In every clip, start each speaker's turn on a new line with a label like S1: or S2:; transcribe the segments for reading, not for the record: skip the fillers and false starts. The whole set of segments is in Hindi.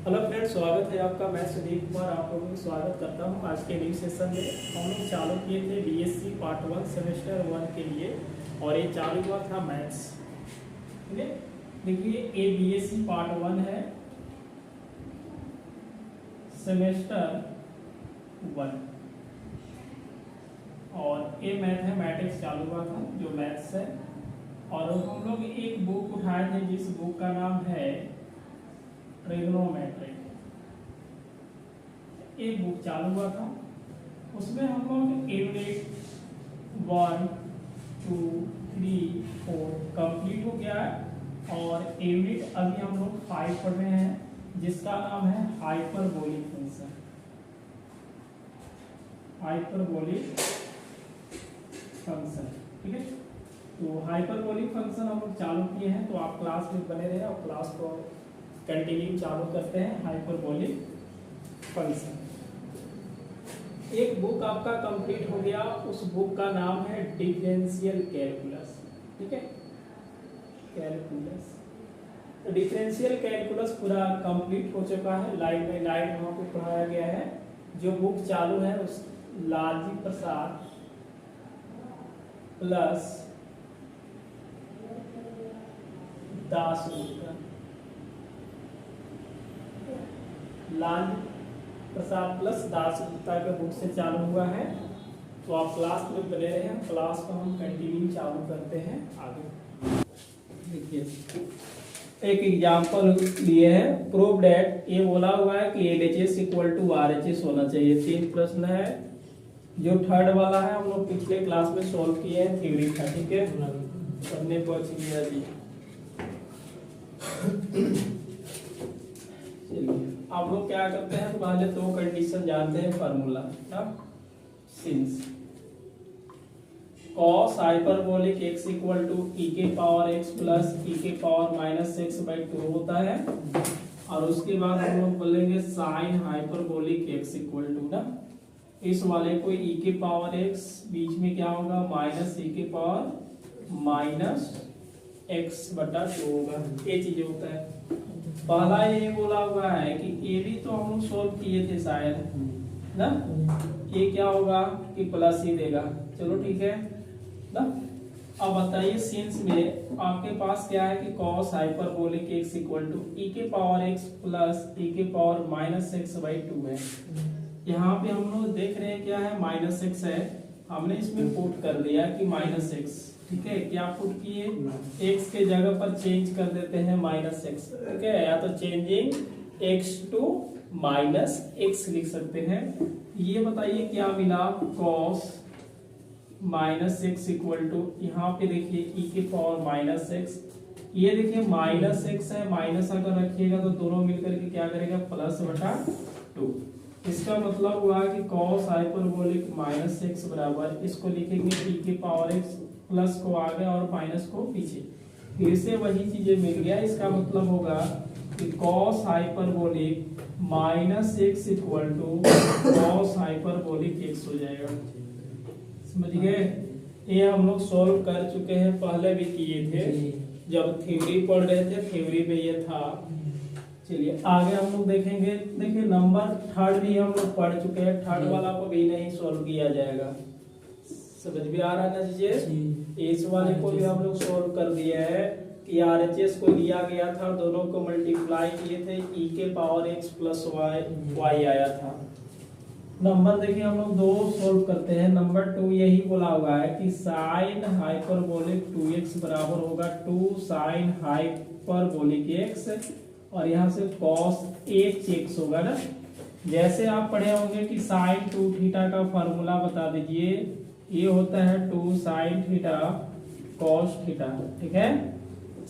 S1: हेलो फ्रेंड्स, स्वागत है आपका। मैं सुदीप कुमार आप लोगों का स्वागत करता हूं। आज के न्यू सेशन में हम लोग चालू किए थे बीएससी पार्ट 1 सेमेस्टर 1 के लिए, और ये चालू हुआ था मैथ्स। ठीक है, देखिए ये बीएससी पार्ट 1 है सेमेस्टर 1, और ये मैथमेटिक्स चालू हुआ था जो मैथ्स है। और हम लोग एक बुक उठाए थे जिस बुक का नाम है ट्रिग्नोमेट्री। एक बुक चालू हुआ था, उसमें हम लोग यूनिट 1, 2, 3, 4 कंप्लीट हो गया है। और यूनिट अभी हम लोग 5 पढ़ रहे हैं जिसका नाम है हाइपरबोलिक फंक्शन। हाइपरबोलिक फंक्शन, ठीक है। तो हाइपरबोलिक फंक्शन हम लोग चालू किए हैं, तो आप क्लास में बने रहे और क्लास को कंटिन्यू चालू करते हैं। हाइपरबोलिक फंक्शन एक बुक आपका कंप्लीट हो गया। उस बुक का नाम है डिफरेंशियल कैलकुलस, ठीक है, कैलकुलस। तो डिफरेंशियल कैलकुलस पूरा कंप्लीट हो चुका है, लाइन बाई लाइन वहाँ पे पढ़ाया गया है। जो बुक चालू है उस लालजी प्रसाद प्लस दासगुप्ता, लाल प्रसाद प्लस दासगुप्ता के बुक से चालू हुआ है। तो आप क्लास में बने रहे हैं, क्लास को हम कंटिन्यू चालू करते हैं आगे। देखिए एक एग्जांपल लिए हैं, प्रूव दैट। ये बोला हुआ है कि LHS इक्वल टू RHS होना चाहिए। 3 प्रश्न है। जो थर्ड वाला है हम लोग पिछले क्लास में सॉल्व किए हैं, थ्योरी था, ठीक है, सबने पहुंच गया जी। चलिए आप लोग क्या करते हैं, पहले 2 कंडीशन जानते हैं फार्मूला ना। Since cos hyperbolic x equal to e के पावर x प्लस e के पावर माइनस x बाई 2 होता है। और उसके बाद हम लोग बोलेंगे sin hyperbolic x equal to ना, इस वाले को e के पावर x बीच में क्या होगा माइनस e के पावर माइनस x बटा 2 होगा। ये चीज होता है। पहला ये बोला हुआ है कि ये भी तो हम लोग सोल्व किए थे शायद ना। ये क्या होगा कि प्लस ही देगा, चलो ठीक है ना। अब बताइए सिंस में आपके पास क्या है कि cos hyperbolic x equal to e के पावर x प्लस e के पावर माइनस x बाई 2 है। यहाँ पे हम लोग देख रहे हैं क्या है, माइनस x है, हमने इसमें पुट कर दिया कि माइनस x, ठीक है। क्या पुट किए, x के जगह पर चेंज कर देते हैं माइनस x, ठीक है, या तो changing x to minus x लिख सकते हैं। ये बताइए क्या मिला, cos minus x equal to, यहाँ पे देखिए e के पावर माइनस x, ये देखिए माइनस x है, माइनस अगर रखिएगा तो दोनों मिलकर के क्या करेगा प्लस बटा 2। इसका मतलब हुआ कि cos हाइपरबोलिक माइनस x बराबर, इसको लिखेंगे e के पावर x, प्लस को आगे और माइनस को पीछे, फिर से वही चीजें मिल गया। इसका मतलब होगा कि cos hyperbolic minus x equal to cos hyperbolic x हो जाएगा। समझ गए। ये हम लोग सॉल्व कर चुके हैं, पहले भी किए थे जब थ्योरी पढ़ रहे थे, थ्योरी में ये था। चलिए आगे हम लोग देखेंगे। देखिए नंबर थर्ड भी हम लोग पढ़ चुके हैं, थर्ड वाला को भी नहीं सॉल्व किया जाएगा। समझ भी आ रहा है ना चीजें। इस वाले को भी हम लोग सॉल्व कर दिया है कि RHS को लिया गया था, दोनों को मल्टीप्लाई किए थे, e के पावर x प्लस y आया था। नंबर देखिए हम लोग 2 सॉल्व करते हैं। नंबर 2 यही बोला हुआ है कि sin हाइपरबोलिक 2x बराबर होगा 2 sin हाइपरबोलिक x, और यहाँ से cos x होगा ना। जैसे आप पढ़े होंगे कि sin 2 थीटा का फार्मूला बता दीजिए, ये होता है 2 sin थीटा cos थीटा, ठीक है।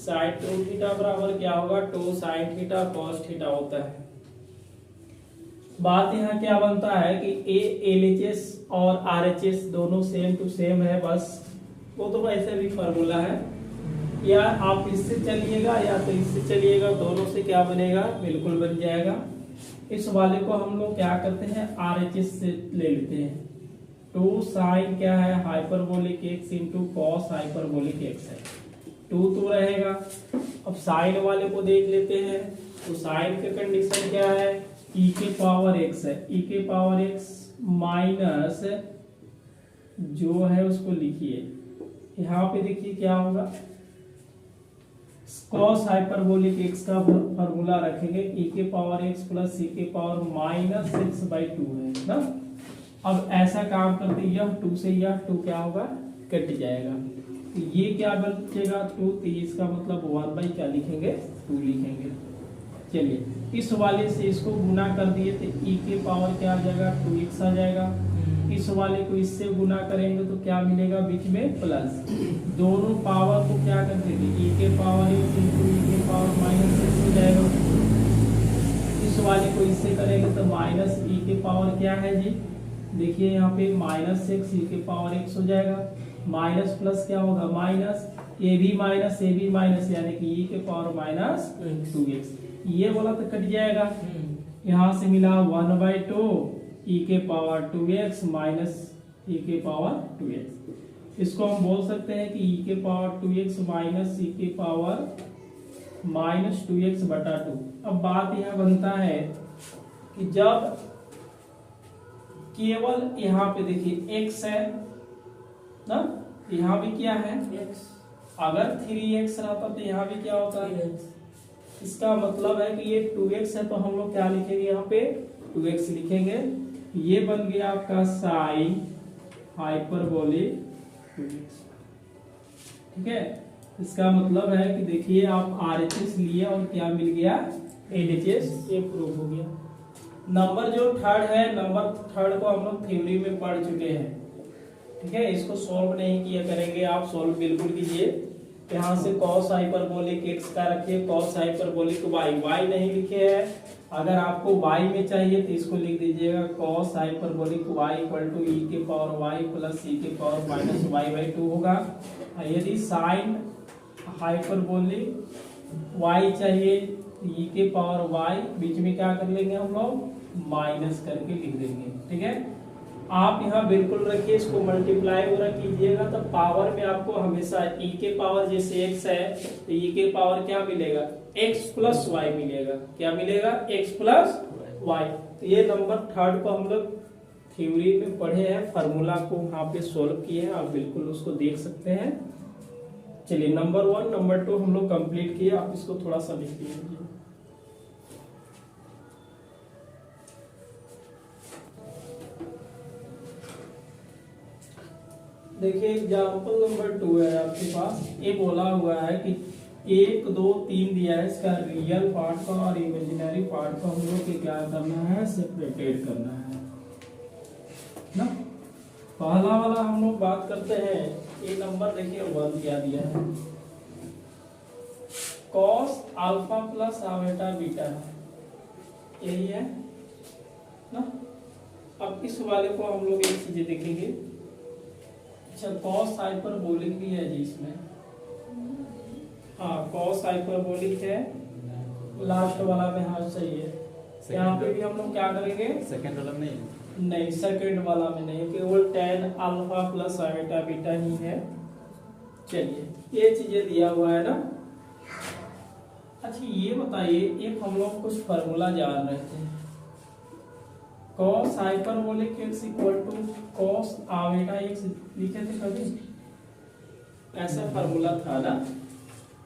S1: sin 2 थीटा बराबर क्या होगा, 2 sin थीटा cos थीटा होता है। बात यहाँ क्या बनता है कि LHS और RHS दोनों सेम टू सेम है, बस वो तो वैसे भी फार्मूला है। या आप इससे चलिएगा या तो इससे चलिएगा, दोनों से क्या बनेगा, बिल्कुल बन जाएगा। इस वाले को हम लोग क्या करते हैं, RHS से ले लेते हैं। 2 sin क्या है hyperbolic x into cos hyperbolic x है, 2 तो रहेगा। अब साइन वाले को देख लेते हैं, तो साइन का कंडीशन क्या है, ई के पावर एक्स है, ई के पावर एक्स माइनस जो है उसको लिखिए, यहाँ पे देखिए क्या होगा, कॉस हाइपरबोलिक एक्स का फॉर्मूला रखेंगे, ई के पावर एक्स प्लस सी के पावर माइनस 6/2 है ना। अब ऐसा काम करते यह 2 से यह 2 क्या होगा, कट जाएगा, तो ये क्या बचेगा 2, तो इसका मतलब 1 क्या लिखेंगे, 2 लिखेंगे। चलिए इस वाले से इसको गुना कर दिए तो ई के पावर क्या आ जाएगा, 2x आ जाएगा। इस वाले को इससे गुना करेंगे तो क्या मिलेगा, बीच में प्लस, दोनों पावर को क्या कर देंगे, ई के पावर x इंटू ई के पावर -6 हो जाएगा। इस वाले को इससे करेंगे तो माइनस ई के पावर क्या है जी, देखिए यहाँ पे -6 ई के पावर x हो जाएगा, माइनस प्लस क्या होगा माइनस, ए भी माइनस यानी कि ई के पावर -2x, ये बोला तो कट जाएगा, यहाँ से मिला 1/2 ई के पावर 2x माइनस ई के पावर 2x। इसको हम बोल सकते हैं कि ई के पावर 2x माइनस ई के पावर -2x/2। अब बात यह बनता है कि जब केवल यहाँ पे देखिए x है ना, यहाँ भी क्या है x, अगर 3x रहता तो यहाँ भी क्या होता है, इसका मतलब है कि ये 2x है तो हम लोग क्या लिखेंगे, यहाँ पे 2x लिखेंगे। ये बन गया आपका साइन हाइपरबोलिक 2x, ठीक है। इसका मतलब है कि देखिए आप RHS लिए और क्या मिल गया, LHS, ये प्रूव हो गया। नंबर जो थर्ड है, नंबर थर्ड को हम लोग थ्योरी में पढ़ चुके हैं, ठीक है। इसको सॉल्व नहीं किया करेंगे, आप सॉल्व बिल्कुल कीजिए। यहाँ से कॉस हाइपरबोलिक x का रखिए, कॉस हाइपरबोलिक y नहीं लिखे हैं, अगर आपको y में चाहिए तो इसको लिख दीजिएगा cos hyperbolic y equal to e के पावर y प्लस ई के पावर -y/2 होगा। यदि साइन हाइपरबोलिक y चाहिए ई के पावर y, बीच में क्या कर लेंगे हम लोग, माइनस करके लिख देंगे, ठीक है। आप यहाँ बिल्कुल रखिए, इसको मल्टीप्लाई वगैरह कीजिएगा तो पावर में आपको हमेशा ई के पावर जैसे x है तो ई के पावर क्या मिलेगा, x प्लस वाई मिलेगा, क्या मिलेगा, x प्लस वाई। तो ये नंबर थर्ड को हम लोग थ्योरी में पढ़े हैं, फार्मूला को यहाँ पे सोल्व किए हैं, आप बिल्कुल उसको देख सकते हैं। चलिए नंबर 1 नंबर 2 हम लोग कंप्लीट किए, आप इसको थोड़ा सा लिख लीजिए। देखिए एग्जाम्पल नंबर 2 है आपके पास, ये बोला हुआ है कि 1 2 3 दिया है, इसका रियल पार्ट का और इमेजिनरी पार्ट का हम लोग क्या करना है, सेपरेटेड करना है ना। पहला वाला हम लोग बात करते हैं, ये नंबर देखिए 1 क्या दिया है, cos alpha plus iota beta, यही है ना। अब इस वाले को हम लोग एक चीज देखेंगे, अच्छा कॉस हाइपरबोलिक भी है जी इसमें, हाँ कॉस हाइपरबोलिक है, लास्ट वाला में हाँ सही है। यहाँ पे भी हम लोग क्या करेंगे,
S2: सेकंड वाला में
S1: नहीं सेकंड वाला में नहीं, केवल tan alpha plus iota beta ही है। चलिए ये चीजें दिया हुआ है ना। अच्छा ये बताइए, एक हम लोग कुछ फार्मूला जान रहे थे, cos hyperbolic x equal to cos आवेटा x लिखे थे कभी, ऐसा फार्मूला था ना।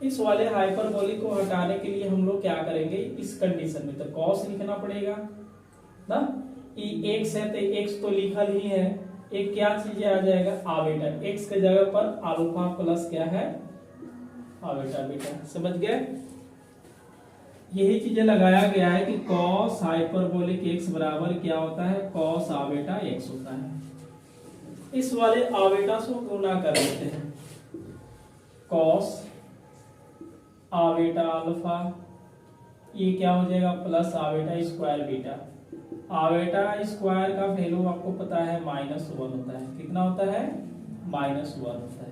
S1: इस वाले हाइपरबोलिक को हटाने के लिए हम लोग क्या करेंगे, इस कंडीशन में तो cos लिखना पड़ेगा ना, ये x है तो x तो लिखा ही है, एक क्या चीज आ जाएगा आवेटा, x के जगह पर अल्फा प्लस क्या है आवेटा बीटा, समझ गए। यही चीजें लगाया गया है कि cos हाइपरबोलिक x बराबर क्या होता है, cos आवेटा x होता है। इस वाले आवेटा से गुना कर देते हैं, cos आवेटा अल्फा, ये क्या हो जाएगा plus iota square beta. आवेटा square का वैल्यू आपको पता है -1 होता है, कितना होता है -1 होता है।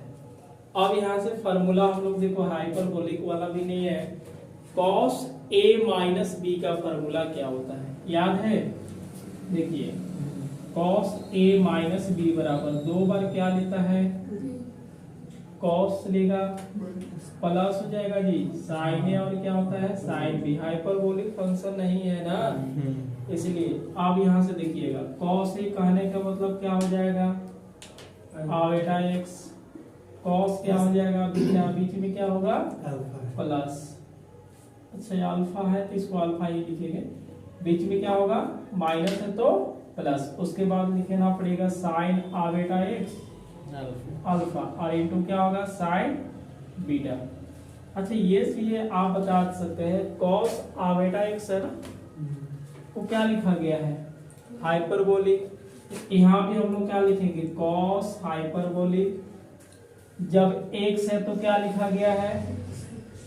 S1: अब यहाँ से फार्मूला हम लोग देखो, हाइपरबोलिक वाला भी नहीं है, cos a माइनस बी का फार्मूला क्या होता है याद है, देखिए cos a माइनस बी बराबर 2 बार क्या लेता है कॉस लेगा प्लस हो जाएगा जी साइन ए और क्या होता है साइन बी। हाइपरबोलिक फंक्शन नहीं है ना, इसलिए आप यहाँ से देखिएगा कॉस ए कहने का मतलब क्या हो जाएगा बेटा एक्स, कॉस क्या हो जाएगा बीटा, बीच में क्या होगा प्लस। अच्छा ये अल्फा है तो इसको अल्फा ही लिखेंगे, बीच में क्या होगा माइनस है तो प्लस, उसके बाद लिखना पड़ेगा साइन आ बेटा एक्स अल्फा और इनटू क्या होगा साइन बीटा। अच्छा ये चीजें आप बता सकते हैं कॉस आ बेटा एक्स है ना, वो क्या लिखा गया है हाइपरबोलिक, यहाँ पे हम लोग क्या लिखेंगे कॉस हाइपरबोलिक। जब एक्स है तो क्या लिखा गया है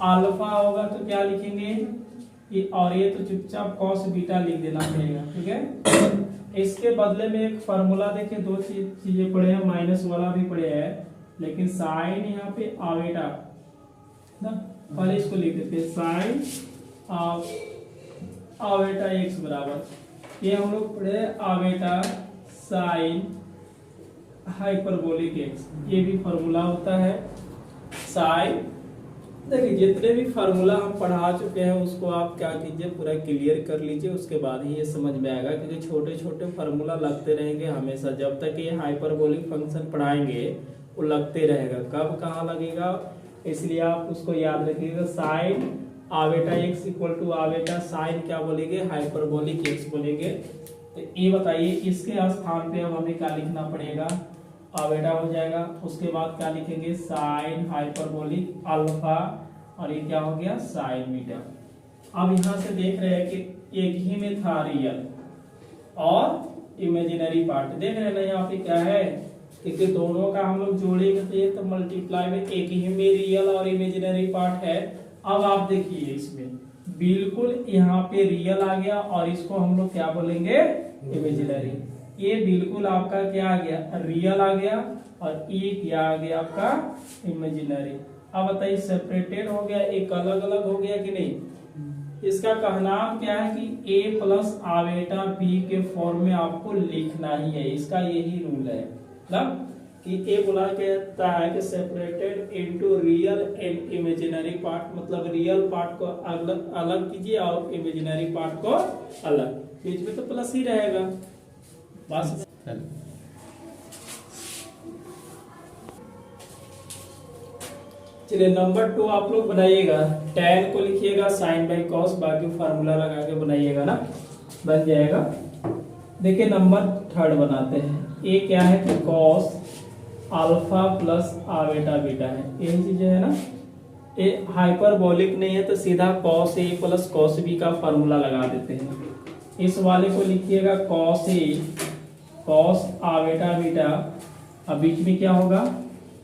S1: अल्फा होगा तो क्या लिखेंगे और ये तो चुपचाप कॉस बीटा लिख देना पड़ेगा, ठीक है। इसके बदले में एक फार्मूला देखिए, दो चीजें पढ़े हैं, माइनस वाला भी पढ़े हैं, लेकिन साइन यहाँ पे आवेटा ना, पहले इसको लिख देते हैं साइन आवेटा एक्स बराबर, ये हम लोग पढ़े आवेटा साइन हाइपरबोलिक एक्स, ये भी फार्मूला होता है साइन। देखिए जितने भी फार्मूला हम पढ़ा चुके हैं उसको आप क्या कीजिए पूरा क्लियर कर लीजिए, उसके बाद ही ये समझ में आएगा, क्योंकि छोटे छोटे फार्मूला लगते रहेंगे हमेशा, जब तक ये हाइपरबोलिक फंक्शन पढ़ाएंगे वो लगते रहेगा, कब कहाँ लगेगा, इसलिए आप उसको याद रखिएगा। Sine iota x equal to iota sine क्या बोलेंगे हाइपरबोलिक एक्स बोलेंगे। तो ये बताइए इसके स्थान पे अब हमें क्या लिखना पड़ेगा आवेटा हो जाएगा, उसके बाद क्या लिखेंगे साइन हाइपरबोलिक अल्फा और ये क्या हो गया साइन बीटा। अब यहाँ से देख रहे हैं कि एक ही में था रियल और इमेजिनरी पार्ट, देख रहे हैं ना यहाँ पे क्या है, क्योंकि दोनों का हम लोग जोड़ेंगे तो ये तो मल्टीप्लाई में एक ही में रियल और इमेजिनरी पार्ट है। अब आप देखिए इसमें बिल्कुल यहाँ पे रियल आ गया और इसको हम लोग क्या बोलेंगे इमेजिनरी, ये बिल्कुल आपका क्या आ गया रियल आ गया और ये क्या आ गया आपका इमेजिनरी। अब बताइए सेपरेटेड हो गया, एक अलग अलग हो गया कि नहीं। इसका कहना क्या है कि a प्लस आवेटा b के फॉर्म में आपको लिखना ही है, इसका यही रूल है ना कि a बोला कहता है कि separated into real and imaginary part, मतलब रियल पार्ट को अलग अलग कीजिए और इमेजिनरी पार्ट को अलग, बीच में तो प्लस ही रहेगा बस। चलिए नंबर 2 आप लोग बनाइएगा, tan को लिखिएगा साइन बाई कॉस, बाकी फार्मूला लगा के बनाइएगा ना, बन जाएगा। देखिए नंबर 3 बनाते हैं, ये क्या है कि cos alpha plus iota beta है, यही चीजें है ना, ये हाइपरबोलिक नहीं है तो सीधा cos A plus cos B का फार्मूला लगा देते हैं। इस वाले को लिखिएगा कॉस ए कॉस आवेटा बीटा, अब बीच में क्या होगा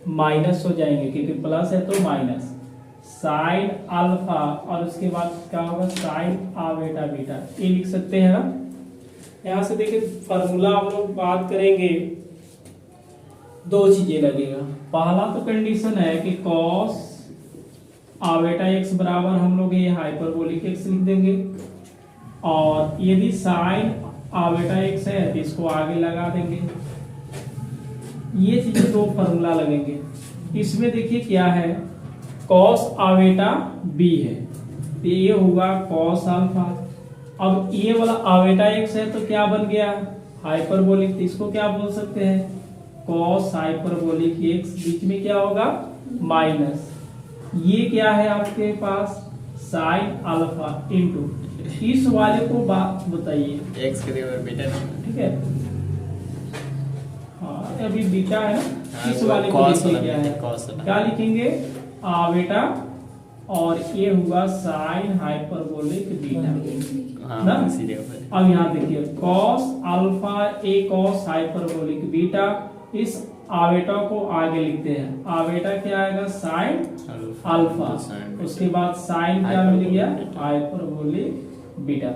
S1: माइनस हो जाएंगे क्योंकि प्लस है तो माइनस, साइन अल्फा और उसके बाद क्या होगा साइन आवेटा बीटा, ये लिख सकते हैं ना। यहाँ से देखिए फार्मूला हम लोग बात करेंगे, दो चीजें लगेगा, पहला तो कंडीशन है कि कॉस आवेटा एक्स बराबर हम लोग ये हाइपरबोलिक एक्स लिख देंगे, और यदि साइन आवेटा एक्स है तो इसको आगे लगा देंगे, ये चीजें दो फार्मूला लगेंगे। इसमें देखिए क्या है कॉस आवेटा बी है तो ये होगा कॉस अल्फा, अब ये वाला आवेटा एक्स है तो क्या बन गया हाइपरबोलिक, तो इसको क्या बोल सकते हैं कॉस हाइपरबोलिक एक्स, बीच में क्या होगा माइनस, ये क्या है आपके पास साइन अल्फा इनटू, इस वाले को बात बताइए
S2: एक्स के देवर बीटा,
S1: ठीक है हाँ अभी बीटा है ना, इस वाले को क्या लिखेंगे आवेटा और ये हुआ साइन हाइपरबोलिक बीटा ना। अब यहाँ देखिए कॉस अल्फा ए कॉस हाइपरबोलिक बीटा, इस आवेटा को आगे लिखते हैं, आवेटा क्या आएगा साइन अल्फा, उसके बाद साइन क्या मिल गया हाइपरबोलिक बीटा।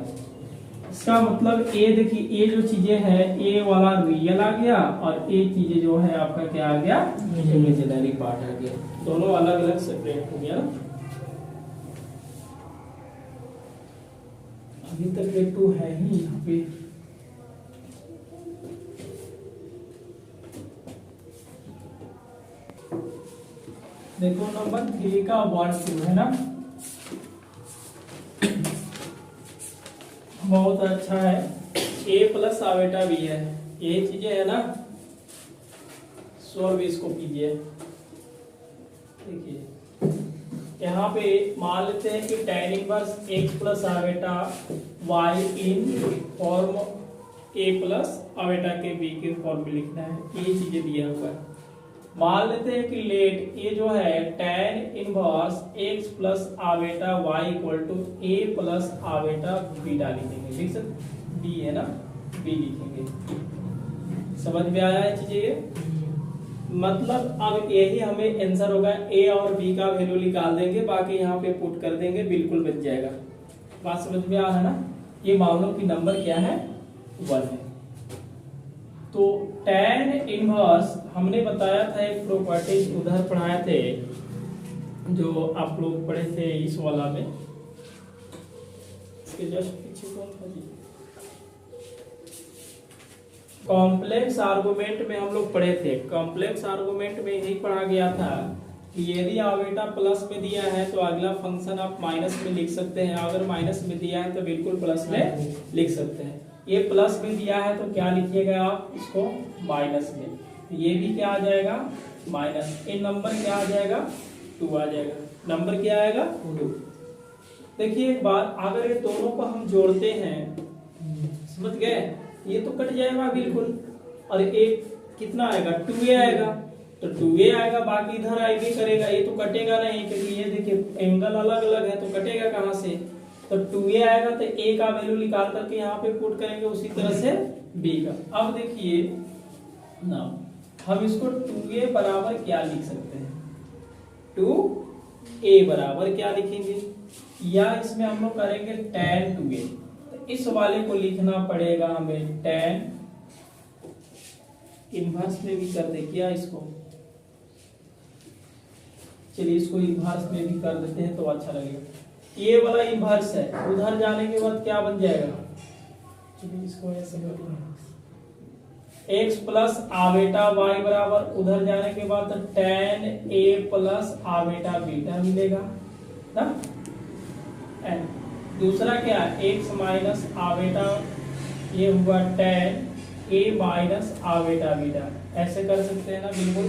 S1: इसका मतलब ए देखिए ये जो चीजें है ए वाला रियल आ गया और ये चीजें जो है आपका क्या आ गया इमेजिनरी पार्ट आ गया, दोनों अलग अलग सेपरेट हो गया। अभी तक ये 2 है ही यहाँ पे, देखो नंबर 3 का 1 2 है ना, बहुत अच्छा है। a प्लस आवेटा भी है, ये चीजें है ना, सॉल्व इसको कीजिए। देखिए यहाँ पे मान लेते हैं कि tan inverse x plus iota y in form a plus iota के b के फॉर्म में लिखना है, ये चीजें दिया हुआ है। मान लेते हैं कि लेट ये जो है tan inverse x plus iota y equal to a plus iota beta लिखेंगे, लिख सकते b है ना, b लिखेंगे। समझ में आया है चीजें ये? मतलब अब यही हमें आंसर होगा, a और b का वैल्यू निकाल देंगे, बाकी यहाँ पे पुट कर देंगे, बिल्कुल बच जाएगा। बात समझ में आ रहा है ना? ये मान लो कि नंबर क्या है, 1 है। तो tan इनवर्स हमने बताया था, एक प्रॉपर्टीज उधर पढ़ाए थे, जो आप लोग पढ़े थे इस वाला में, इसके जस्ट पीछे कौन था जी, कॉम्प्लेक्स आर्गुमेंट में हम लोग पढ़े थे। कॉम्प्लेक्स आर्गुमेंट में यही पढ़ा गया था कि यदि आवेटा प्लस में दिया है तो अगला फंक्शन आप माइनस में लिख सकते हैं, अगर माइनस में दिया है तो बिल्कुल प्लस में लिख सकते हैं। ये प्लस में दिया है तो क्या लिखिएगा आप इसको, माइनस में, तो ये भी क्या आ जाएगा, माइनस। ये नंबर क्या आ जाएगा, 2 आ जाएगा। नंबर क्या आएगा, 2। देखिए एक बात, अगर ये दोनों को हम जोड़ते हैं, समझ गए, ये तो कट जाएगा बिल्कुल, और एक कितना आएगा, 2a आएगा, तो 2a आएगा, बाकी इधर आएगी करेगा, ये तो कटेगा नहीं, क्योंकि ये देखिए एंगल अलग अलग है, तो कटेगा कहाँ से, तो 2a आएगा, तो a का वैल्यू निकाल करके यहाँ पे पुट करेंगे, उसी तरह से b का। अब देखिए ना, हम इसको 2a बराबर क्या लिख सकते हैं, 2a बराबर क्या लिखेंगे, या इसमें हम लोग करेंगे tan 2a, इस वाले को लिखना पड़ेगा हमें tan इनवर्स में भी कर दे क्या इसको, चलिए इसको इनवर्स में भी कर देते हैं तो अच्छा लगेगा। ये वाला इनवर्स है, उधर जाने के बाद क्या बन जाएगा, चलिए इसको ऐसे कर लें, x प्लस आवेटा y बराबर, उधर जाने के बाद तो tan a plus iota beta मिलेगा ना। दूसरा क्या है, x माइनस आवेटा, ये हुआ tan a minus iota beta, ऐसे कर सकते हैं ना, बिल्कुल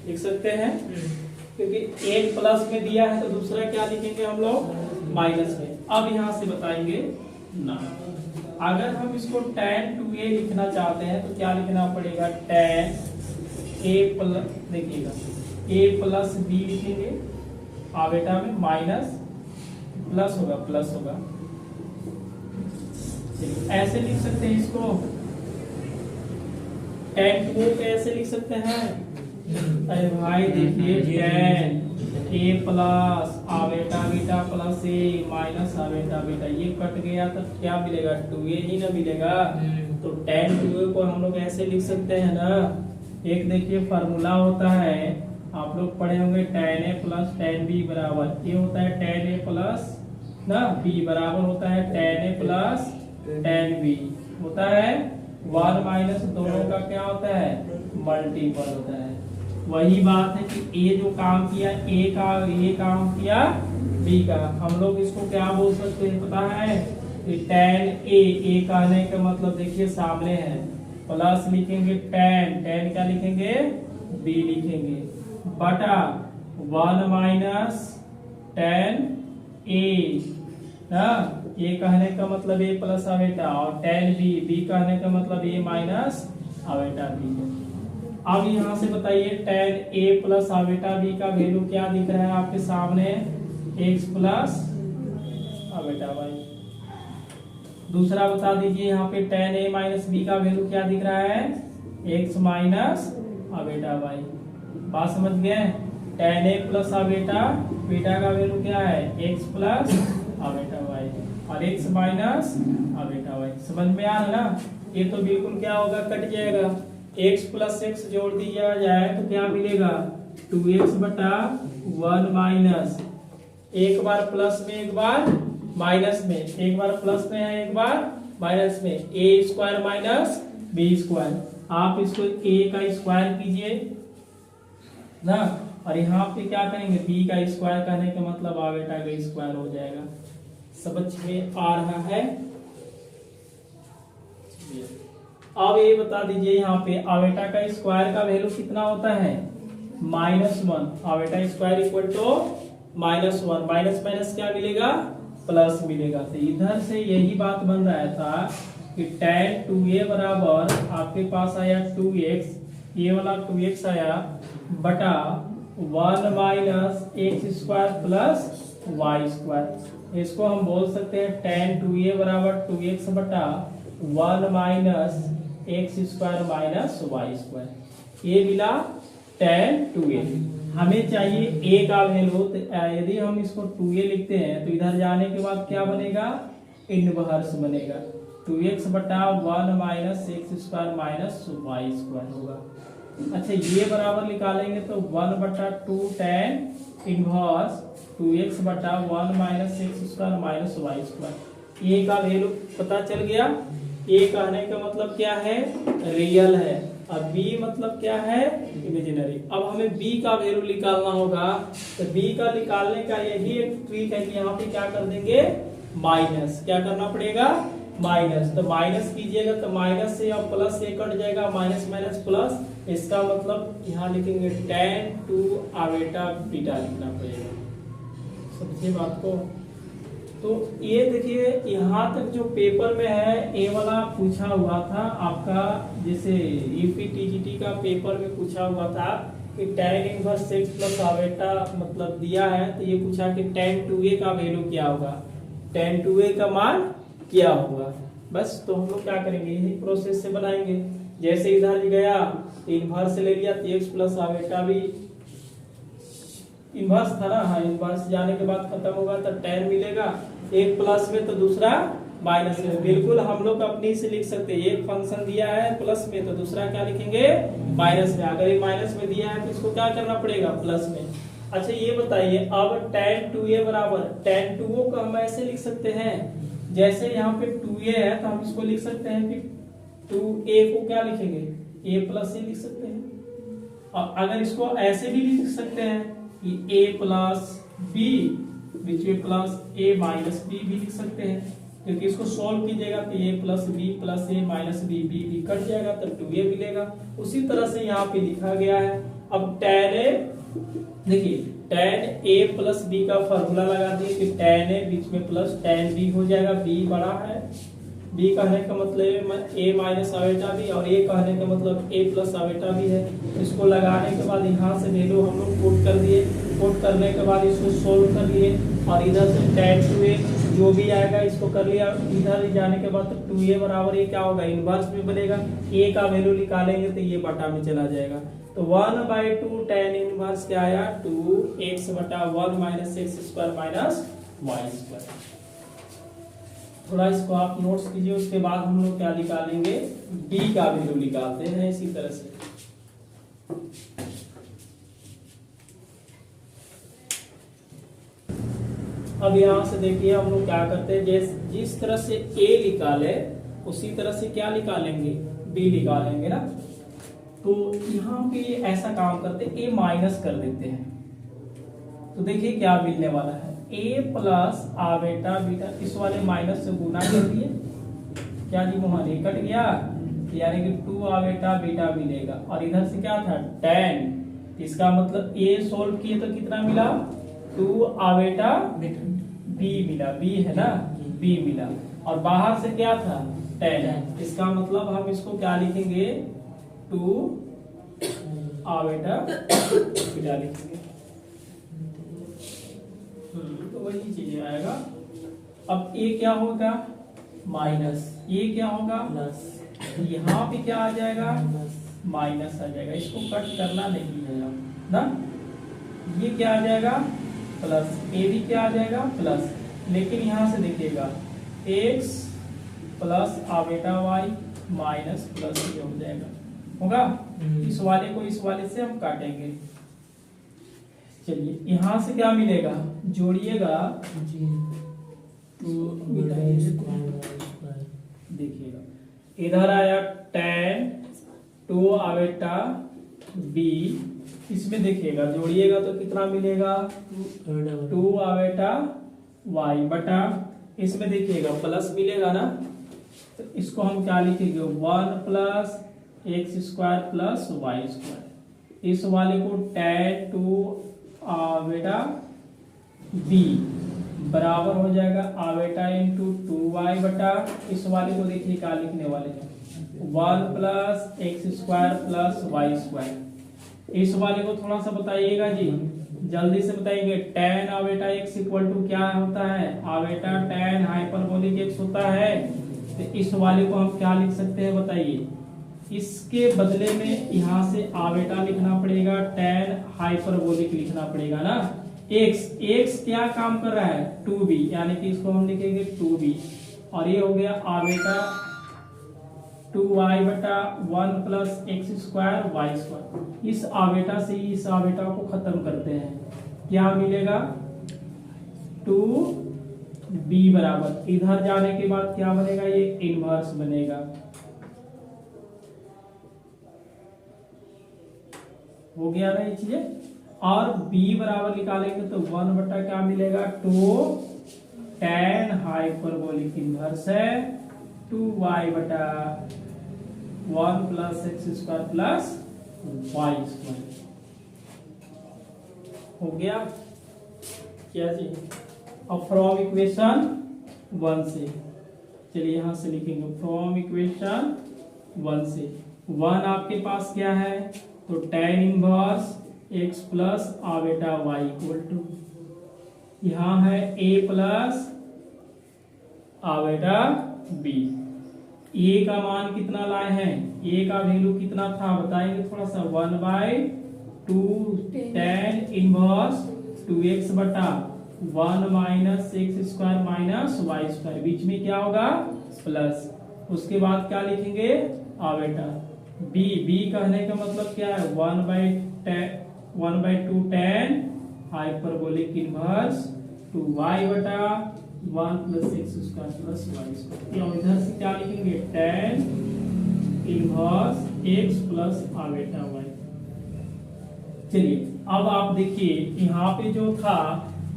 S1: लिख सकते हैं, क्योंकि एक प्लस में दिया है तो दूसरा क्या लिखेंगे हम लोग, माइनस में। अब यहाँ से बताएंगे ना, अगर हम इसको tan 2a लिखना चाहते हैं तो क्या लिखना पड़ेगा, tan a प्लस, देखिएगा a प्लस b लिखेंगे आवेटा में, माइनस प्लस होगा, प्लस होगा, ऐसे लिख सकते हैं इसको। tan 2 को ऐसे लिख सकते हैं, अरे भाई देखिए tan a plus iota beta plus a minus iota beta, ये कट गया तो क्या मिलेगा, 2a ही ना मिलेगा, तो tan 2a को हम लोग ऐसे लिख सकते हैं ना। एक देखिए फार्मूला होता है, आप लोग पढ़े होंगे, tan a plus tan b बराबर, ये होता है tan a प्लस ना b बराबर होता है tan a plus tan b, होता है 1 माइनस, दोनों का क्या होता है, मल्टीपल होता है। वही बात है कि a जो काम किया a का, ये काम किया b का, हम लोग इसको क्या बोल सकते हैं पता है, कि tan a कहने का मतलब देखिए सामने है, प्लस लिखेंगे tan क्या लिखेंगे, b लिखेंगे, बटा 1 माइनस tan a ना, ये कहने का मतलब a प्लस आवेटा, और tan b कहने का मतलब a माइनस आवेटा b है। अब यहाँ से बताइए tan a plus iota b का वैल्यू क्या दिख रहा है आपके सामने, x प्लस आवेटा y। दूसरा बता दीजिए यहाँ पे tan a माइनस b का वैल्यू क्या दिख रहा है, x माइनस आवेटा y। बात समझ गए, tan a plus iota beta का वैल्यू क्या है, x प्लस आवेटा y, और x माइनस आवेटा y। समझ में आ रहा ना, ये तो बिल्कुल क्या होगा, कट जाएगा, x प्लस x जोड़ दिया जाए तो क्या मिलेगा, 2x बटा 1 माइनस, एक बार प्लस में एक बार माइनस में, एक बार प्लस में है एक बार माइनस में, a square minus b square. आप इसको a का स्क्वायर कीजिए ना, और यहाँ पे क्या करेंगे, बी का स्क्वायर करने का मतलब आवेटा का स्क्वायर हो जाएगा। समझ में आ रहा है? अब ये बता दीजिए यहाँ पे आवेटा का स्क्वायर का वैल्यू कितना होता है, -1। Iota square equal to -1, minus minus क्या मिलेगा, प्लस मिलेगा। तो इधर से यही बात बन रहा था कि tan 2a बराबर आपके पास आया 2x, ये वाला 2x आया बटा 1 minus x square plus y square. इसको हम बोल सकते हैं tan 2a बराबर 2x बटा 1 minus x square minus y square. ये मिला tan 2a। हमें चाहिए a का वैल्यू, तो यदि हम इसको 2a लिखते हैं तो इधर जाने के बाद क्या बनेगा, इनवर्स बनेगा। 2x बटा 1 minus x square minus y square होगा। अच्छा, ये बराबर निकालेंगे तो 1 बटा 2 tan इनवर्स 2x बटा 1 minus x square minus y square. A का वैल्यू पता चल गया। ए कहने का मतलब क्या है, रियल है, और बी मतलब क्या है, इमेजिनरी। अब हमें बी का वैल्यू निकालना होगा, तो बी का निकालने का यही एक ट्रिक है कि यहाँ पे क्या कर देंगे, माइनस। क्या करना पड़ेगा, माइनस। तो माइनस कीजिएगा तो माइनस से अब प्लस से कट जाएगा, माइनस माइनस प्लस। इसका मतलब यहाँ लिखेंगे tan 2 आवेटा बीटा लिखना पड़ेगा। समझिए बात को। तो ये देखिए यहाँ तक जो पेपर में है, ए वाला पूछा हुआ था आपका, जैसे यूपी टीजीटी का पेपर में पूछा हुआ था कि tan इनवर्स x प्लस आवेटा मतलब दिया है, तो ये पूछा कि tan 2a का वैल्यू क्या होगा, tan 2a का मान क्या होगा। बस तो हम लोग क्या करेंगे, यही प्रोसेस से बनाएंगे। जैसे इधर गया इनवर्स ले लिया, तो x प्लस आवेटा भी इनवर्स था ना, हाँ इनवर्स जाने के बाद खत्म होगा तो tan मिलेगा, एक प्लस में तो दूसरा माइनस में। बिल्कुल हम लोग अपनी से लिख सकते हैं, एक फंक्शन दिया है प्लस में तो दूसरा क्या लिखेंगे, माइनस में। अगर ये माइनस में दिया है तो इसको क्या करना पड़ेगा, प्लस में। अच्छा ये बताइए, अब tan 2a बराबर tan 2 को हम ऐसे लिख सकते हैं, जैसे यहाँ पे 2a है तो हम इसको लिख सकते हैं कि 2a को क्या लिखेंगे, a प्लस a लिख सकते हैं। और अगर इसको ऐसे भी लिख सकते हैं कि a प्लस b बीच में प्लस a माइनस b भी लिख सकते हैं, क्योंकि इसको सॉल्व कीजिएगा तो a plus b plus a minus b, b भी कट जाएगा तो 2a मिलेगा। उसी तरह से यहाँ पे लिखा गया है। अब tan a, देखिए tan a प्लस b का फॉर्मूला लगा दिए कि tan a बीच में प्लस tan b हो जाएगा, b बड़ा है, b कहने का मतलब a माइनस आवेटा भी, और a कहने का मतलब a प्लस आवेटा भी है। इसको लगाने के बाद यहाँ से वैल्यू हम लोग कोट कर दिए, कोट करने के बाद इसको सोल्व कर लिए, और इधर से tan 2a जो भी आएगा इसको कर लिया। इधर जाने के बाद तो 2a बराबर ये क्या होगा, इनवर्स में बनेगा। a का वैल्यू निकालेंगे तो ये बटा में चला जाएगा, तो 1/2 tan इनवर्स क्या आया, 2x बटा 1 minus x square minus y square. थोड़ा इसको आप नोट्स कीजिए, उसके बाद हम लोग क्या निकालेंगे, b का वैल्यू निकालते हैं इसी तरह से। अब यहाँ से देखिए हम लोग क्या करते हैं, जिस तरह से a निकाले उसी तरह से क्या निकालेंगे, b निकालेंगे ना। तो यहाँ पे ऐसा काम करते हैं, a माइनस कर देते हैं, तो देखिए क्या मिलने वाला है, a प्लस आवेटा बीटा, इस वाले माइनस से गुना कर दिए, क्या जी मोहन, ये कट गया, यानी कि 2 आवेटा बीटा मिलेगा। और इधर से क्या था, tan, इसका मतलब a सोल्व किए तो कितना मिला, 2 आवेटा b मिला, b है ना, b मिला। और बाहर से क्या था, tan, इसका मतलब हम इसको क्या लिखेंगे, 2 आवेटा बीटा लिखेंगे, तो वही चीज आएगा। अब ये क्या होगा, माइनस, ये क्या होगा प्लस, यहाँ पे क्या आ जाएगा, माइनस आ जाएगा। इसको कट करना नहीं है ना, ये क्या आ जाएगा प्लस, ए भी क्या आ जाएगा प्लस। लेकिन यहाँ से देखिएगा x plus iota y minus plus ये हो जाएगा, होगा। इस वाले को इस वाले से हम काटेंगे। चलिए यहाँ से क्या मिलेगा, जोड़िएगा, देखिएगा इधर आया tan 2 आवेटा b, इसमें देखिएगा जोड़िएगा तो कितना मिलेगा 2 आवेटा y बटा, इसमें देखिएगा प्लस मिलेगा ना, तो इसको हम क्या लिखेंगे 1 plus x square plus y square. इस वाले को tan 2 आवेटा b बराबर हो जाएगा आवेटा इंटू 2y बटा, इस वाले को देखिए क्या लिखने वाले हैं 1 plus x square plus y square. इस वाले को थोड़ा सा बताइएगा जी, जल्दी से बताइए। tan आवेटा x इक्वल टू क्या होता है, आवेटा tan हाइपरबोलिक x होता है। तो इस वाले को हम क्या लिख सकते हैं बताइए, इसके बदले में यहाँ से आवेटा लिखना पड़ेगा, tan हाइपरबोलिक लिखना पड़ेगा ना। x क्या काम कर रहा है 2b, यानी कि इसको हम लिखेंगे 2b, और ये हो गया आवेटा 2y बटा 1 plus x square y square. इस आवेटा से इस आवेटा को खत्म करते हैं, क्या मिलेगा 2b बराबर, इधर जाने के बाद क्या बनेगा, ये इनवर्स बनेगा। हो गया ना ये चीजें। और b बराबर निकालेंगे तो 1 बटा क्या मिलेगा 2 tan हाइपरबोलिक इनवर्स है 2y बटा 1 plus x square plus y square. हो गया क्या जी। अब फ्रॉम इक्वेशन 1 से, चलिए यहां से लिखेंगे फ्रॉम इक्वेशन 1 से 1 आपके पास क्या है, तो tan inverse x plus iota y equal to, यहां है a plus iota b। a का मान कितना लाए हैं, a का वैल्यू कितना था बताएंगे थोड़ा सा, 1/2 tan इनवर्स 2x बटा 1 minus x square minus y square, बीच में क्या होगा प्लस, उसके बाद क्या लिखेंगे आवेटा b कहने का मतलब क्या है 1/2 tan हाइपरबोलिक इनवर्स 2y बटा 1 plus x square plus y square. इधर से क्या लिखेंगे tan inverse x plus iota y। चलिए अब आप देखिए यहाँ पे जो था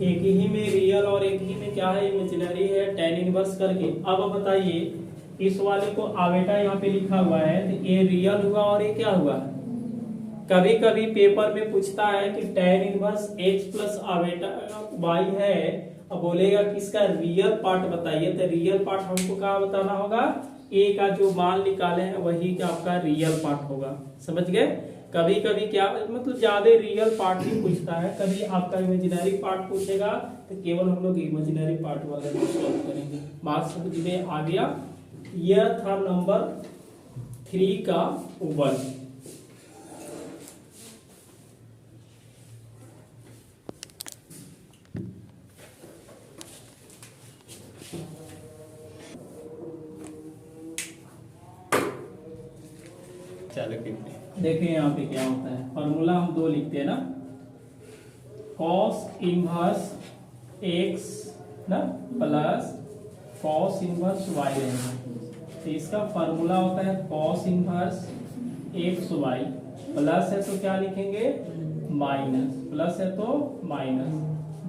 S1: एक ही में रियल और एक ही में क्या है इमेजिनरी है tan इनवर्स करके। अब बताइए इस वाले को आवेटा यहाँ पे लिखा हुआ है, तो ये रियल हुआ और ये क्या हुआ। कभी कभी पेपर में पूछता है कि tan inverse x plus iota y है, अब बोलेगा कि इसका रियल पार्ट बताइए, तो रियल पार्ट हमको क्या बताना होगा, a का जो मान निकाले हैं वही का आपका रियल पार्ट होगा। समझ गए। कभी कभी क्या मतलब ज्यादा रियल पार्ट ही पूछता है, कभी आपका इमेजिनरी पार्ट पूछेगा तो केवल हम लोग इमेजिनरी पार्ट वाला सॉल्व करेंगे। बात समझ में आ गया। यह था नंबर 3 का 1। देखें यहाँ पे क्या होता है, फॉर्मूला हम 2 लिखते हैं ना, cos इनवर्स x ना प्लस cos इनवर्स y रहेगा। तो इसका फॉर्मूला होता है cos inverse x y, plus है तो क्या लिखेंगे माइनस, प्लस है तो minus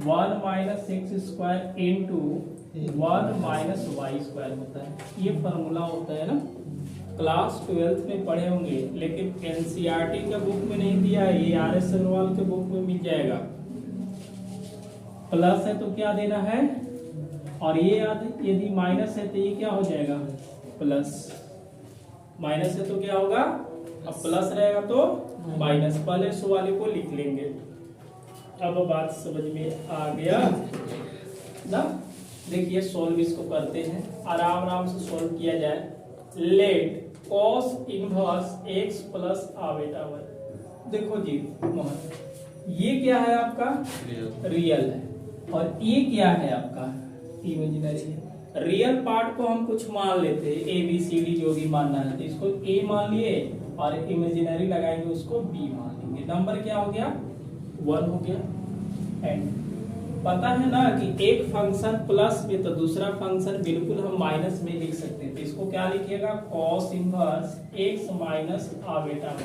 S1: 1 minus x square into 1 minus y square होता है। ये फॉर्मूला होता है ना, क्लास 12th में पढ़े होंगे, लेकिन एनसीईआरटी के बुक में नहीं दिया है, ये आर.एस. अग्रवाल के बुक में मिल जाएगा। प्लस है तो क्या देना है, और ये यदि माइनस है तो ये क्या हो जाएगा प्लस, माइनस है तो क्या होगा, अब प्लस रहेगा तो माइनस। पहले इस वाले को लिख लेंगे। अब बात समझ में आ गया ना। देखिए सॉल्व इसको करते हैं, आराम आराम से सॉल्व किया जाए। Let cos inverse x plus iota y। देखो जी मोहन, ये क्या है आपका रियल है, और ये क्या है आपका इमेजिनरी है। रियल पार्ट को हम कुछ मान लेते हैं, a b c d जो भी मानना है, तो इसको a मान लिए और इमेजिनरी लगाएंगे उसको b मान लेंगे। नंबर क्या हो गया 1 हो गया। एंड पता है ना कि एक फंक्शन प्लस में तो दूसरा फंक्शन बिल्कुल हम माइनस में लिख सकते हैं, तो इसको क्या लिखिएगा cos inverse x minus iota y।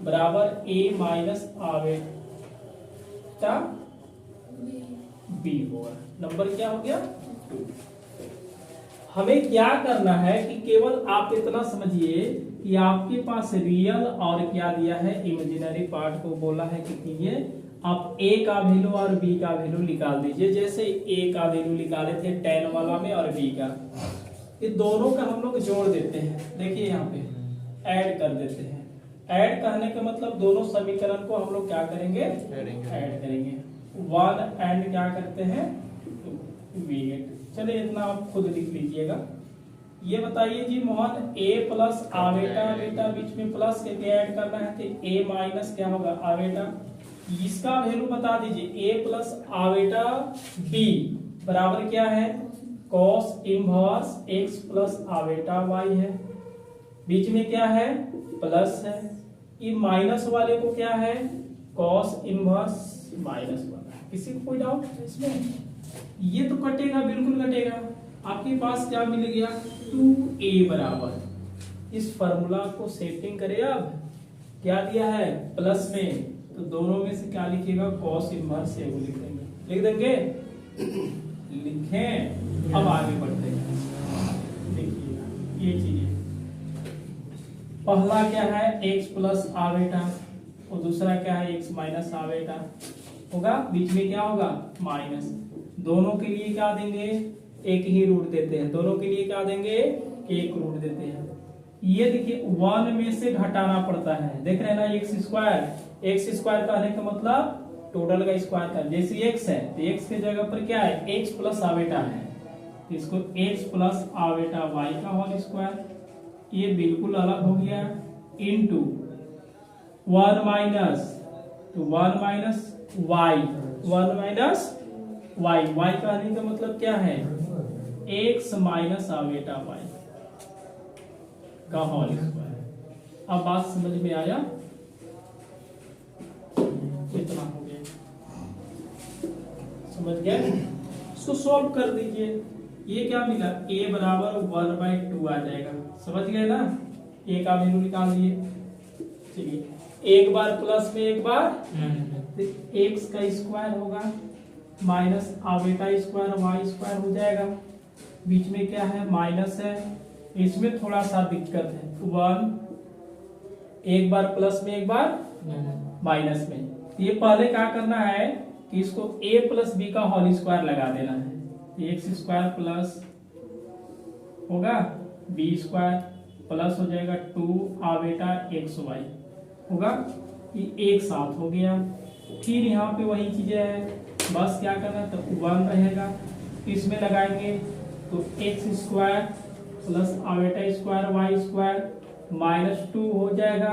S1: बराबर ए माइनस आवेटा बी होगा। नंबर क्या हो गया 2। हमें क्या करना है कि केवल आप इतना समझिए कि आपके पास रियल और क्या दिया है इमेजिनरी पार्ट को बोला है कि ये आप a का वैल्यू और b का वैल्यू निकाल दीजिए। जैसे a का वैल्यू निकाले थे 10 वाला में और b का, ये दोनों का हम लोग जोड़ देते हैं। देखिए यहाँ पे ऐड कर देते हैं। ऐड करने का मतलब दोनों समीकरण को हम लोग क्या करेंगे ऐड करेंगे। 1 एंड क्या करते हैं v8। चलिए इतना आप खुद लिख लीजिएगा। ये बताइए जी मोहन a प्लस आवेटा बेटा बीच में प्लस के ऐड करना है तो a माइनस क्या होगा आवेटा। इसका वैल्यू बता दीजिए a प्लस आवेटा b बराबर क्या है cos inverse x plus iota y है। बीच में क्या है प्लस है। ये माइनस वाले को क्या है cos इनवर्स माइनस वाला। किसी को कोई डाउट इसमें? ये तो कटेगा बिल्कुल कटेगा। आपके पास क्या मिल गया 2a बराबर। इस फॉर्मूला को सेटिंग करें। अब क्या दिया है प्लस में, तो दोनों में से क्या लिखिएगा cos इनवर्स ए लिख देंगे। लिख देंगे लिखें। अब आगे बढ़ते हैं। देखिएगा ये चीजें, पहला क्या है x प्लस आवेटा और दूसरा क्या है x माइनस आवेटा होगा। बीच में क्या होगा माइनस। दोनों के लिए क्या देंगे एक ही रूट देते हैं। दोनों के लिए क्या देंगे एक रूट देते हैं। ये देखिए 1 में से घटाना पड़ता है। देख रहे हैं ना एक्स स्क्वायर कहने का मतलब टोटल का स्क्वायर का। जैसे x है तो x के जगह पर क्या है x प्लस आवेटा है, तो इसको x प्लस आवेटा y का होल स्क्वायर। ये बिल्कुल अलग हो गया इनटू 1 माइनस तो 1 माइनस y 1 माइनस y कहने का मतलब क्या है x माइनस आवेटा y का होल स्क्वायर। अब बात समझ में आया? कितना हो गया समझ गए? इसको सॉल्व कर दीजिए। ये क्या मिला a बराबर 1/2 आ जाएगा। समझ गए ना? a का वैल्यू निकाल दिए। चलिए एक बार प्लस में एक बार तो x का स्क्वायर होगा माइनस आवेटा स्क्वायर y स्क्वायर हो जाएगा। बीच में क्या है माइनस है। इसमें थोड़ा सा दिक्कत है 1 एक बार प्लस में एक बार माइनस में। ये पहले क्या करना है कि इसको a प्लस बी का होल स्क्वायर लगा देना है। एक्स स्क्वायर प्लस होगा बी स्क्वायर प्लस हो जाएगा 2 आवेटा एक्स वाई होगा। ये एक साथ हो गया। फिर यहाँ पे वही चीजें है, बस क्या करना है तो 1 रहेगा। इसमें लगाएंगे तो x square plus iota square y square minus 2 हो जाएगा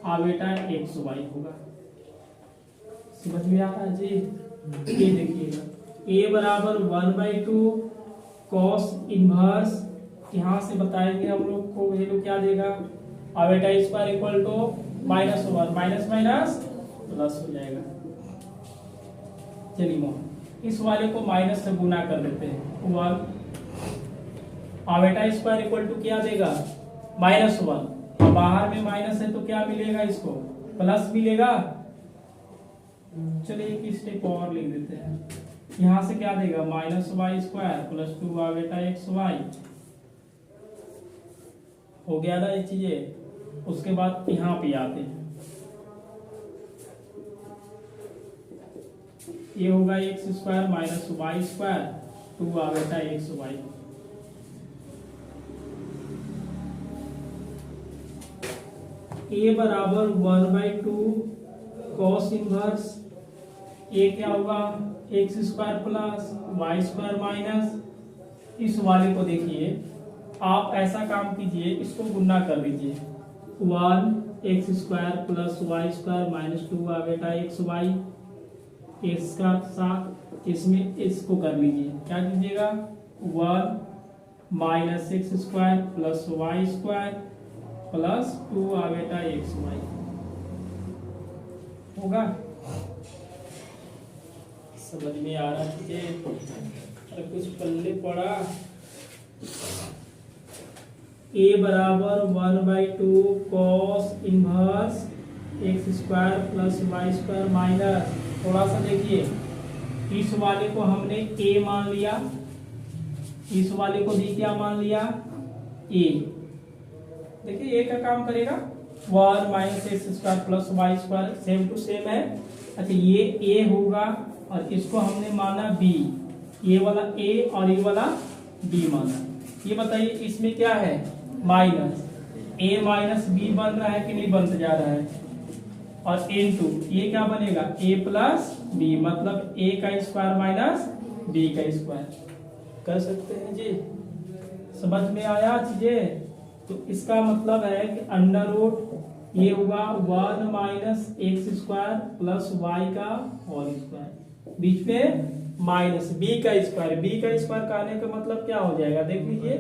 S1: आवेटा एक्स वाई होगा। समझ में आ रहा है जी? ये देखिएगा a बराबर 1/2 cos इनवर्स, यहाँ से बताएंगे हम लोग को वैल्यू क्या देगा iota square equal to -1 minus minus plus हो जाएगा। चलिए मोहन इस वाले को माइनस से गुना कर देते हैं। 1 आवेटा स्क्वायर इक्वल टू क्या देगा -1। अब बाहर में माइनस है तो क्या मिलेगा इसको प्लस मिलेगा। चलिए एक स्टेप और लिख देते हैं। यहाँ से क्या देगा -y square plus 2 iota x y हो गया ना ये चीजें। उसके बाद यहाँ पे आते हैं, ये होगा x square minus y square 2 iota x y. a बराबर 1/2 cos इनवर्स a क्या होगा x square plus y square minus. इस वाले को देखिए आप ऐसा काम कीजिए, इसको गुना कर लीजिए 1 x square plus y square minus 2 iota x y. X का साथ इसमें इसको कर लीजिए, क्या कीजिएगा 1 minus x square plus y square plus 2 iota x y होगा। समझ में आ रहा है? अरे कुछ पल्ले पड़ा। a बराबर 1/2 cos inverse x square plus y square minus, थोड़ा सा देखिए, इस वाले को हमने ए मान लिया, इस वाले को भी क्या मान लिया, ए। देखिए ए का काम करेगा 1 minus x square plus y square, same to same है। अच्छा ये ए होगा और इसको हमने माना बी, ये वाला ए और ये वाला बी माना। ये बताइए इसमें क्या है, माइनस, ए माइनस बी बन रहा है कि नहीं बनता जा रहा है, और इनटू ये क्या बनेगा, ए प्लस बी, मतलब ए का स्क्वायर माइनस बी का स्क्वायर। कर सकते हैं जी, समझ में आया चीजें। तो इसका मतलब है कि अंडर रूट ये होगा 1 minus x square plus y का होल स्क्वायर, बीच में माइनस बी का स्क्वायर। बी का स्क्वायर कहने का मतलब क्या हो जाएगा, देख लीजिए,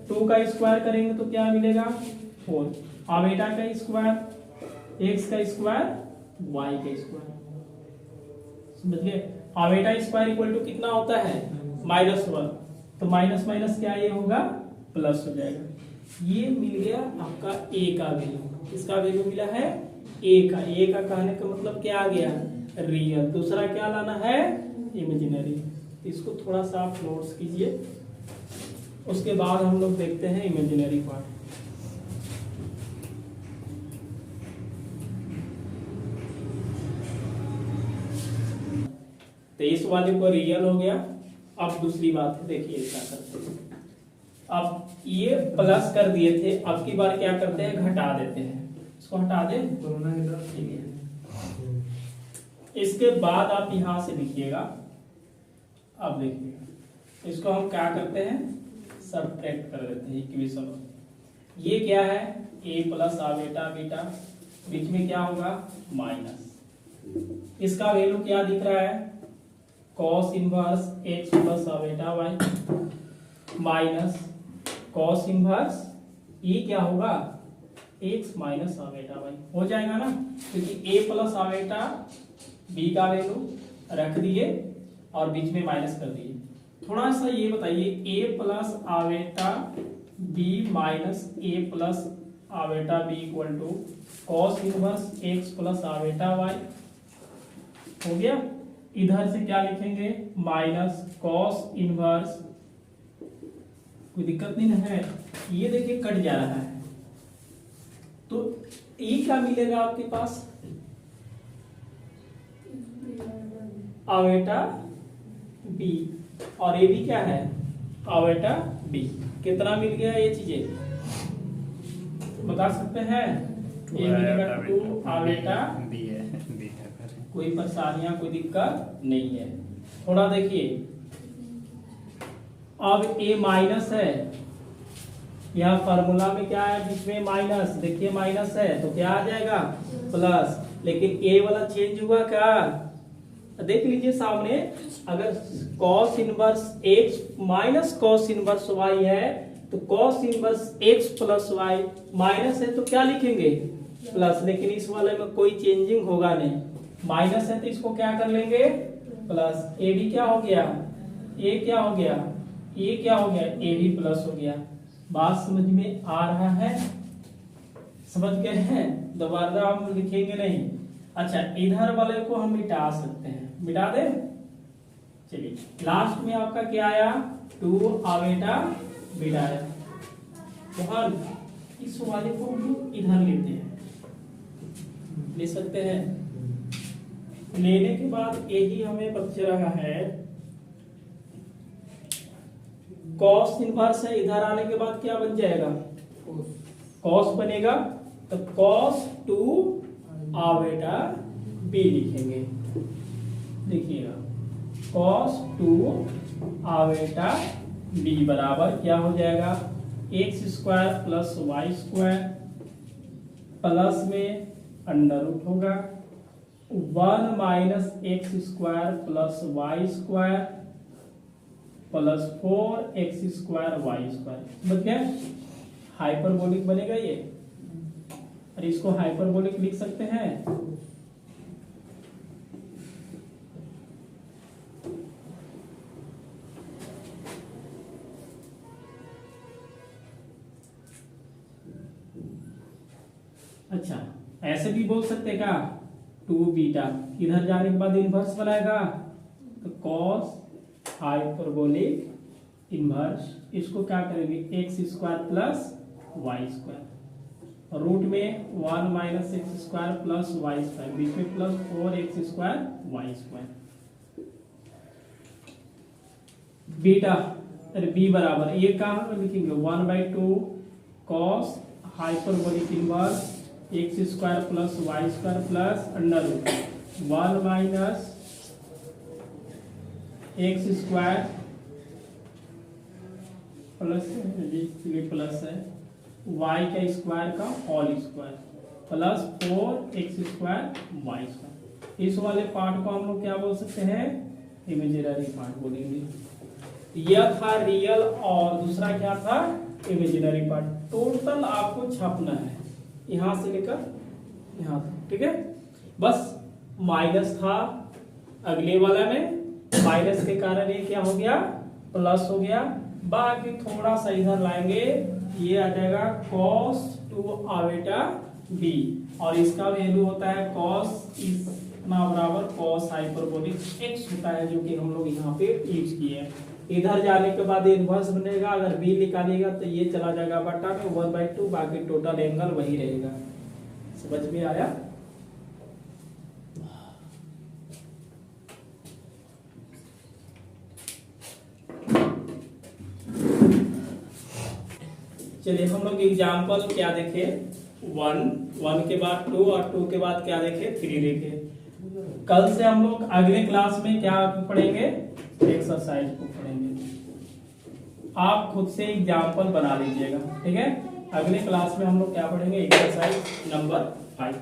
S1: 2 का स्क्वायर करेंगे तो क्या मिलेगा 4, अब बेटा का स्क्वायर, एक्स का स्क्वायर, वाई का स्क्वायर, समझ गए। अब बेटा स्क्वायर इक्वल टू कितना होता है, -1, तो माइनस माइनस क्या ये होगा, प्लस हो जाएगा। ये मिल गया आपका ए का वैल्यू, किसका वैल्यू मिला है, ए का। ए का कहने का मतलब क्या आ गया, रियल। दूसरा क्या लाना है, इमेजिनरी। इसको थोड़ा सा आप नोट्स कीजिए, उसके बाद हम लोग देखते हैं इमेजिनरी पार्ट। तो इस वाले को रियल हो गया। अब दूसरी बात है, देखिए क्या करते हैं, अब ये प्लस कर दिए थे, अब की बार क्या करते हैं, घटा देते हैं, इसको हटा दे। इसके बाद आप यहां से लिखिएगा, अब देखिएगा, इसको हम क्या करते हैं, सबट्रैक्ट कर देते हैं इक्वेशन। ये क्या है, ए प्लस आबेटा बीटा, बीच में क्या होगा, माइनस, इसका वैल्यू क्या दिख रहा है, cos inverse x plus iota y minus cos inverse ये क्या होगा, एक्स माइनस आबेटा वाई हो जाएगा ना, क्योंकि ए प्लस आबेटा बी का वैल्यू रख दिए और बीच में माइनस कर दिए। थोड़ा सा ये बताइए, a plus iota b minus a plus iota b equal to cos inverse x plus iota y हो गया। इधर से क्या लिखेंगे, माइनस कॉस इनवर्स, कोई दिक्कत नहीं है, ये देखिए कट जा रहा है, तो ए क्या मिलेगा आपके पास, आबेटा बी, और ए भी क्या है, आबेटा बी। कितना मिल गया ये चीजें बता सकते हैं, ए मिलेगा 2 आबेटा बी है, कोई परेशानियां कोई दिक्कत नहीं है। थोड़ा देखिए, अब ए माइनस है, यहाँ फार्मूला में क्या है, बीच में माइनस, देखिए माइनस है तो क्या आ जाएगा, प्लस, लेकिन ए वाला चेंज हुआ क्या, देख लीजिए सामने, अगर cos inverse x minus cos inverse y है तो cos inverse x plus y, minus है तो क्या लिखेंगे, प्लस, लेकिन इस वाले में कोई चेंजिंग होगा नहीं, माइनस है तो इसको क्या कर लेंगे, प्लस। ए भी क्या हो गया, ए क्या हो गया, ये क्या हो गया, ए भी प्लस हो गया। बात समझ में आ रहा है, समझ गए हैं, दोबारा हम लिखेंगे नहीं। अच्छा इधर वाले को हम मिटा सकते हैं, मिटा दे, चलिए लास्ट में आपका क्या आया, 2 आबेटा बीटा आया। तो इस वाले को हम इधर लेते हैं, ले सकते हैं। लेने के बाद यही हमें बच रहा है, कॉस इनवर्स है, इधर आने के बाद क्या बन जाएगा, कॉस बनेगा, तो कॉस 2 आबेटा बी लिखेंगे। देखिएगा कॉस 2 आबेटा बी बराबर क्या हो जाएगा, x square plus y square, plus में अंडर रूट होगा 1 minus x square plus y square plus 4x square y square, समझ गए, हाइपरबोलिक बनेगा ये, और इसको हाइपरबोलिक लिख सकते हैं। अच्छा ऐसे भी बोल सकते हैं क्या, 2 बीटा, इधर जाने के बाद इनवर्स बनाएगा तो कॉस हाइपरबोलिक इनवर्स, इसको क्या करेंगे x square plus y square, root में 1 minus x square plus y square, बीच में plus 4x square y square, beta b बराबर ये कहाँ लिखेंगे 1/2 cos hyperbolic inverse x square plus y square plus under root 1 minus x square plus plus है वाई का स्क्वायर का whole square plus 4x square y square. इस वाले पार्ट को हम लोग क्या बोल सकते हैं, इमेजिनरी पार्ट बोलेंगे। यह था रियल और दूसरा क्या था, इमेजिनरी पार्ट। टोटल आपको छापना है यहां से लेकर यहां तक, ठीक है। बस माइनस था अगले वाला में, माइनस के कारण ये क्या हो गया प्लस हो गया, बाकी थोड़ा सा इधर लाएंगे ये आ जाएगा cos 2 आवेटा b, और इसका वैल्यू होता है cos इतना बराबर cos हाइपरबोलिक x होता है, जो कि हम लोग यहाँ पे यूज किए हैं। इधर जाने के बाद इनवर्स बनेगा, अगर b निकालेगा तो ये चला जाएगा बटा में 1/2, बाकी टोटल एंगल वही रहेगा। समझ में आया। चलिए हम लोग एग्जाम्पल क्या देखे, 1 के बाद 2 और 2 के बाद क्या देखे 3 देखे। कल से हम लोग अगले क्लास में क्या पढ़ेंगे, एक्सरसाइज को पढ़ेंगे। आप खुद से एग्जाम्पल बना लीजिएगा, ठीक है। अगले क्लास में हम लोग क्या पढ़ेंगे, एक्सरसाइज नंबर 5।